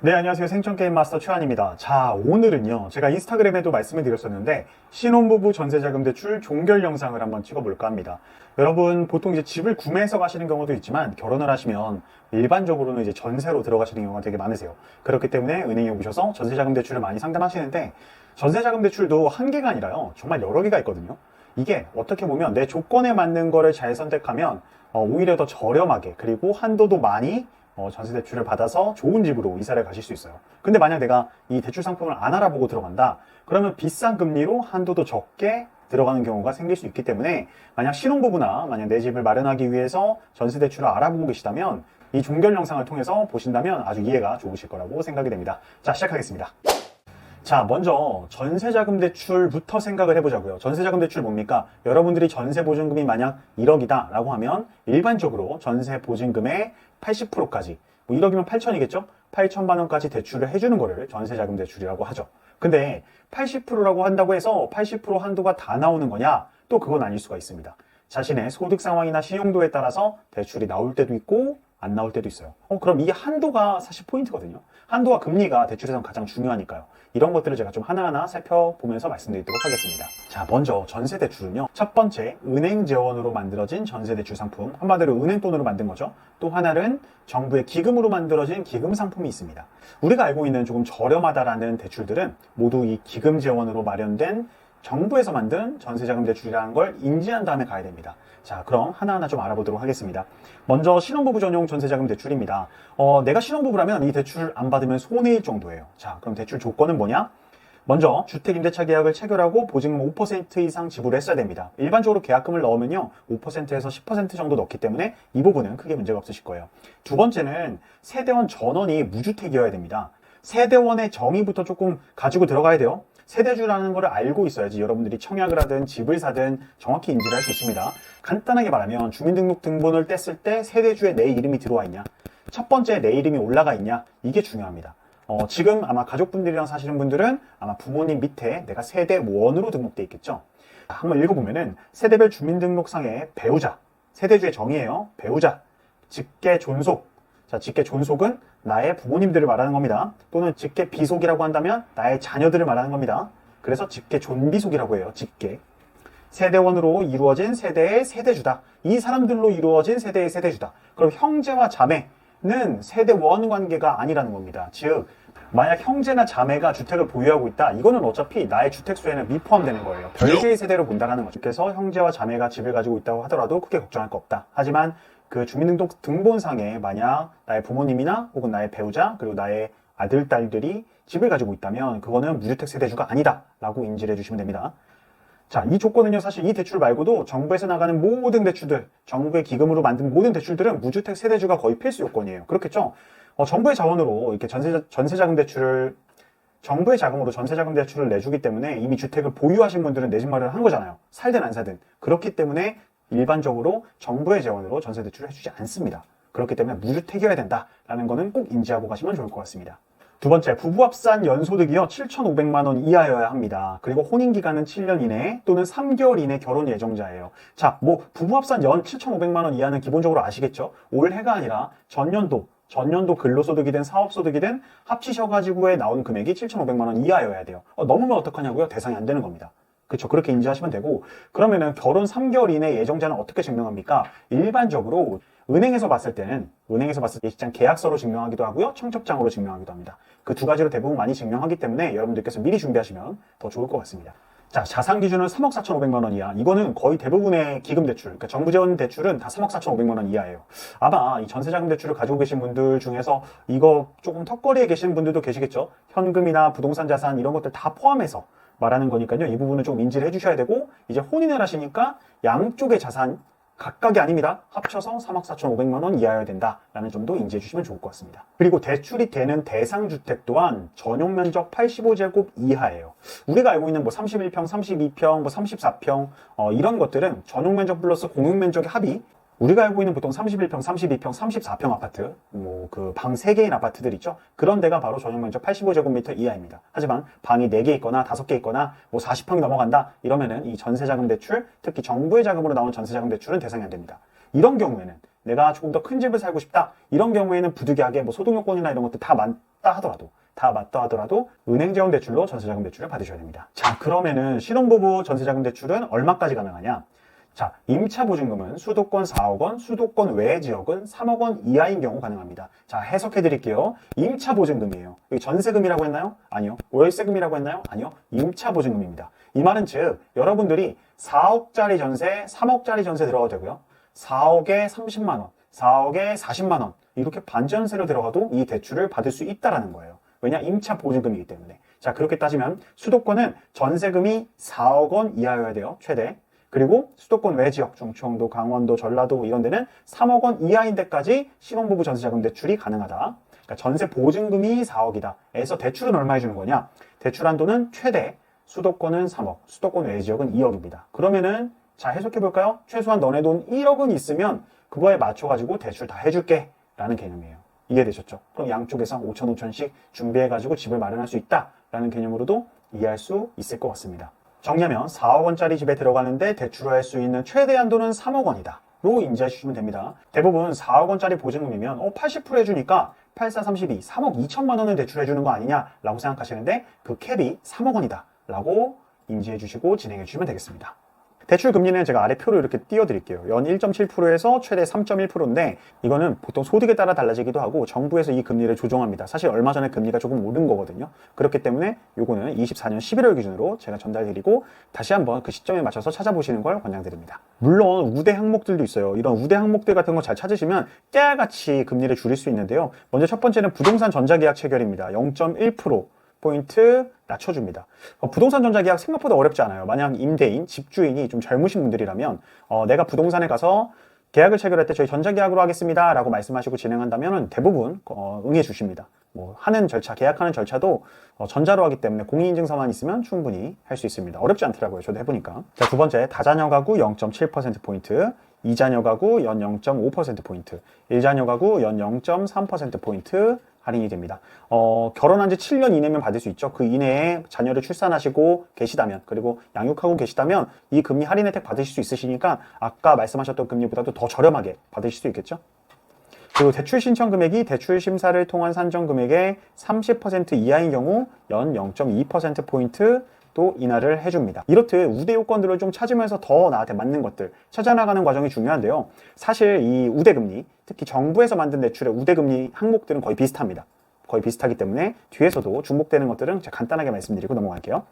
네, 안녕하세요. 생존게임 마스터 최환입니다. 자, 오늘은요, 제가 인스타그램에도 말씀을 드렸었는데, 신혼부부 전세자금 대출 종결 영상을 한번 찍어볼까 합니다. 여러분, 보통 이제 집을 구매해서 가시는 경우도 있지만, 결혼을 하시면 일반적으로는 이제 전세로 들어가시는 경우가 되게 많으세요. 그렇기 때문에 은행에 오셔서 전세자금 대출을 많이 상담하시는데, 전세자금 대출도 한 개가 아니라요, 정말 여러 개가 있거든요. 이게 어떻게 보면 내 조건에 맞는 거를 잘 선택하면, 오히려 더 저렴하게, 그리고 한도도 많이 전세 대출을 받아서 좋은 집으로 이사를 가실 수 있어요. 근데 만약 내가 이 대출 상품을 안 알아보고 들어간다, 그러면 비싼 금리로 한도도 적게 들어가는 경우가 생길 수 있기 때문에, 만약 신혼부부나 만약 내 집을 마련하기 위해서 전세 대출을 알아보고 계시다면 이 종결 영상을 통해서 보신다면 아주 이해가 좋으실 거라고 생각이 됩니다. 자, 시작하겠습니다. 자, 먼저 전세자금 대출부터 생각을 해보자고요. 전세자금 대출 뭡니까? 여러분들이 전세보증금이 만약 1억이다 라고 하면 일반적으로 전세보증금의 80%까지, 뭐 1억이면 8천이겠죠? 8천만 원까지 대출을 해주는 거를 전세자금 대출이라고 하죠. 근데 80%라고 한다고 해서 80% 한도가 다 나오는 거냐? 또 그건 아닐 수가 있습니다. 자신의 소득 상황이나 신용도에 따라서 대출이 나올 때도 있고 안 나올 때도 있어요. 그럼 이 한도가 사실 포인트거든요. 한도와 금리가 대출에선 가장 중요하니까요. 이런 것들을 제가 좀 하나하나 살펴보면서 말씀드리도록 하겠습니다. 자, 먼저 전세대출은요. 첫 번째, 은행 재원으로 만들어진 전세대출 상품. 한마디로 은행 돈으로 만든 거죠. 또 하나는 정부의 기금으로 만들어진 기금 상품이 있습니다. 우리가 알고 있는 조금 저렴하다라는 대출들은 모두 이 기금 재원으로 마련된 정부에서 만든 전세자금 대출이라는 걸 인지한 다음에 가야 됩니다. 자, 그럼 하나하나 좀 알아보도록 하겠습니다. 먼저 신혼부부 전용 전세자금 대출입니다. 내가 신혼부부라면 이 대출 안 받으면 손해일 정도예요. 자, 그럼 대출 조건은 뭐냐? 먼저 주택임대차 계약을 체결하고 보증금 5% 이상 지불했어야 됩니다. 일반적으로 계약금을 넣으면요 5%에서 10% 정도 넣기 때문에 이 부분은 크게 문제가 없으실 거예요. 두 번째는 세대원 전원이 무주택이어야 됩니다. 세대원의 정의부터 조금 가지고 들어가야 돼요. 세대주라는 걸 알고 있어야지 여러분들이 청약을 하든 집을 사든 정확히 인지를 할 수 있습니다. 간단하게 말하면 주민등록등본을 뗐을 때 세대주에 내 이름이 들어와 있냐, 첫 번째 내 이름이 올라가 있냐, 이게 중요합니다. 지금 아마 가족분들이랑 사시는 분들은 아마 부모님 밑에 내가 세대원으로 등록돼 있겠죠. 한번 읽어보면은 세대별 주민등록상의 배우자, 세대주의 정의예요. 배우자, 직계 존속. 자, 직계 존속은 나의 부모님들을 말하는 겁니다. 또는 직계 비속이라고 한다면 나의 자녀들을 말하는 겁니다. 그래서 직계 존비속이라고 해요. 직계. 세대원으로 이루어진 세대의 세대주다. 이 사람들로 이루어진 세대의 세대주다. 그럼 형제와 자매는 세대원 관계가 아니라는 겁니다. 즉, 만약 형제나 자매가 주택을 보유하고 있다, 이거는 어차피 나의 주택수에는 미포함되는 거예요. 별개의 세대로 본다는 거죠. 그래서 형제와 자매가 집을 가지고 있다고 하더라도 크게 걱정할 거 없다. 하지만 그 주민등록 등본상에 만약 나의 부모님이나 혹은 나의 배우자 그리고 나의 아들, 딸들이 집을 가지고 있다면 그거는 무주택 세대주가 아니다 라고 인지를 해주시면 됩니다. 자, 이 조건은요, 사실 이 대출 말고도 정부에서 나가는 모든 대출들, 정부의 기금으로 만든 모든 대출들은 무주택 세대주가 거의 필수 요건이에요. 그렇겠죠? 정부의 자원으로 이렇게 전세자금 대출을, 정부의 자금으로 전세자금 대출을 내주기 때문에 이미 주택을 보유하신 분들은 내 집 마련을 한 거잖아요. 살든 안 살든. 그렇기 때문에 일반적으로 정부의 재원으로 전세 대출을 해주지 않습니다. 그렇기 때문에 무주택이어야 된다라는 거는 꼭 인지하고 가시면 좋을 것 같습니다. 두 번째, 부부 합산 연소득이요 7,500만 원 이하여야 합니다. 그리고 혼인기간은 7년 이내 또는 3개월 이내 결혼 예정자예요. 자, 뭐 부부 합산 연 7,500만 원 이하는 기본적으로 아시겠죠? 올해가 아니라 전년도 근로소득이든 사업소득이든 합치셔가지고에 나온 금액이 7,500만 원 이하여야 돼요. 넘으면 어떡하냐고요? 대상이 안 되는 겁니다. 그렇죠. 그렇게 인지하시면 되고, 그러면은 결혼 3개월 이내 예정자는 어떻게 증명합니까? 일반적으로 은행에서 봤을 때 예식장 계약서로 증명하기도 하고요. 청첩장으로 증명하기도 합니다. 그 두 가지로 대부분 많이 증명하기 때문에 여러분들께서 미리 준비하시면 더 좋을 것 같습니다. 자, 자산 기준은 3억 4,500만 원 이하. 이거는 거의 대부분의 기금 대출, 그러니까 정부 재원 대출은 다 3억 4,500만 원 이하예요. 아마 이 전세자금 대출을 가지고 계신 분들 중에서 이거 조금 턱걸이에 계시는 분들도 계시겠죠? 현금이나 부동산 자산 이런 것들 다 포함해서 말하는 거니까요. 이 부분은 좀 인지를 해주셔야 되고, 이제 혼인을 하시니까 양쪽의 자산 각각이 아닙니다. 합쳐서 3억 4,500만 원 이하여야 된다라는 점도 인지해 주시면 좋을 것 같습니다. 그리고 대출이 되는 대상주택 또한 전용면적 85제곱 이하예요. 우리가 알고 있는 뭐 31평, 32평, 뭐 34평 이런 것들은 전용면적 플러스 공용면적의 합이, 우리가 알고 있는 보통 31평, 32평, 34평 아파트, 뭐 그 방 3개인 아파트들 있죠? 그런 데가 바로 전용면적 85제곱미터 이하입니다. 하지만 방이 4개 있거나 5개 있거나 뭐 40평이 넘어간다 이러면은 이 전세자금 대출, 특히 정부의 자금으로 나온 전세자금 대출은 대상이 안 됩니다. 이런 경우에는 내가 조금 더 큰 집을 살고 싶다. 이런 경우에는 부득이하게 뭐 소득요건이나 이런 것들 다 맞다 하더라도 은행재원 대출로 전세자금 대출을 받으셔야 됩니다. 자, 그러면은 신혼부부 전세자금 대출은 얼마까지 가능하냐? 자, 임차 보증금은 수도권 4억 원, 수도권 외 지역은 3억 원 이하인 경우 가능합니다. 자, 해석해 드릴게요. 임차 보증금이에요. 여기 전세금이라고 했나요? 아니요. 월세금이라고 했나요? 아니요. 임차 보증금입니다. 이 말은 즉, 여러분들이 4억짜리 전세, 3억짜리 전세 들어가도 되고요. 4억에 30만 원, 4억에 40만 원 이렇게 반전세로 들어가도 이 대출을 받을 수 있다라는 거예요. 왜냐? 임차 보증금이기 때문에. 자, 그렇게 따지면 수도권은 전세금이 4억 원 이하여야 돼요. 최대. 그리고 수도권 외 지역, 충청도, 강원도, 전라도 이런 데는 3억 원 이하인 데까지 신혼부부 전세자금 대출이 가능하다. 그러니까 전세 보증금이 4억이다. 에서 대출은 얼마 해주는 거냐? 대출 한도는 최대, 수도권은 3억, 수도권 외 지역은 2억입니다. 그러면은 자, 해석해 볼까요? 최소한 너네 돈 1억은 있으면 그거에 맞춰가지고 대출 다 해줄게 라는 개념이에요. 이해되셨죠? 그럼 양쪽에서 5천, 5천씩 준비해가지고 집을 마련할 수 있다라는 개념으로도 이해할 수 있을 것 같습니다. 정리하면 4억 원짜리 집에 들어가는데 대출을 할 수 있는 최대 한도는 3억 원이다. 로 인지해 주시면 됩니다. 대부분 4억 원짜리 보증금이면 80% 해주니까 84, 32, 3억 2천만 원을 대출해 주는 거 아니냐라고 생각하시는데 그 캡이 3억 원이다 라고 인지해 주시고 진행해 주시면 되겠습니다. 대출 금리는 제가 아래 표로 이렇게 띄워드릴게요. 연 1.7%에서 최대 3.1%인데 이거는 보통 소득에 따라 달라지기도 하고 정부에서 이 금리를 조정합니다. 사실 얼마 전에 금리가 조금 오른 거거든요. 그렇기 때문에 요거는 24년 11월 기준으로 제가 전달드리고 다시 한번 그 시점에 맞춰서 찾아보시는 걸 권장드립니다. 물론 우대 항목들도 있어요. 이런 우대 항목들 같은 거 잘 찾으시면 깨알같이 금리를 줄일 수 있는데요. 먼저 첫 번째는 부동산 전자계약 체결입니다. 0.1% 포인트 낮춰줍니다. 부동산 전자계약 생각보다 어렵지 않아요. 만약 임대인, 집주인이 좀 젊으신 분들이라면 내가 부동산에 가서 계약을 체결할 때 저희 전자계약으로 하겠습니다 라고 말씀하시고 진행한다면 대부분 응해 주십니다. 뭐 하는 절차, 계약하는 절차도 전자로 하기 때문에 공인인증서만 있으면 충분히 할 수 있습니다. 어렵지 않더라고요. 저도 해보니까. 자, 두 번째, 다자녀 가구 0.7%포인트, 2자녀 가구 연 0.5%포인트, 1자녀 가구 연 0.3%포인트 할인이 됩니다. 결혼한 지 7년 이내면 받을 수 있죠. 그 이내에 자녀를 출산하시고 계시다면, 그리고 양육하고 계시다면 이 금리 할인 혜택 받으실 수 있으시니까 아까 말씀하셨던 금리보다도 더 저렴하게 받으실 수 있겠죠. 그리고 대출 신청 금액이 대출 심사를 통한 산정 금액의 30% 이하인 경우 연 0.2%포인트 또 인하를 해줍니다. 이렇듯 우대 요건들을 좀 찾으면서 더 나한테 맞는 것들 찾아나가는 과정이 중요한데요. 사실 이 우대금리, 특히 정부에서 만든 대출의 우대금리 항목들은 거의 비슷합니다. 거의 비슷하기 때문에 뒤에서도 중복되는 것들은 제가 간단하게 말씀드리고 넘어갈게요.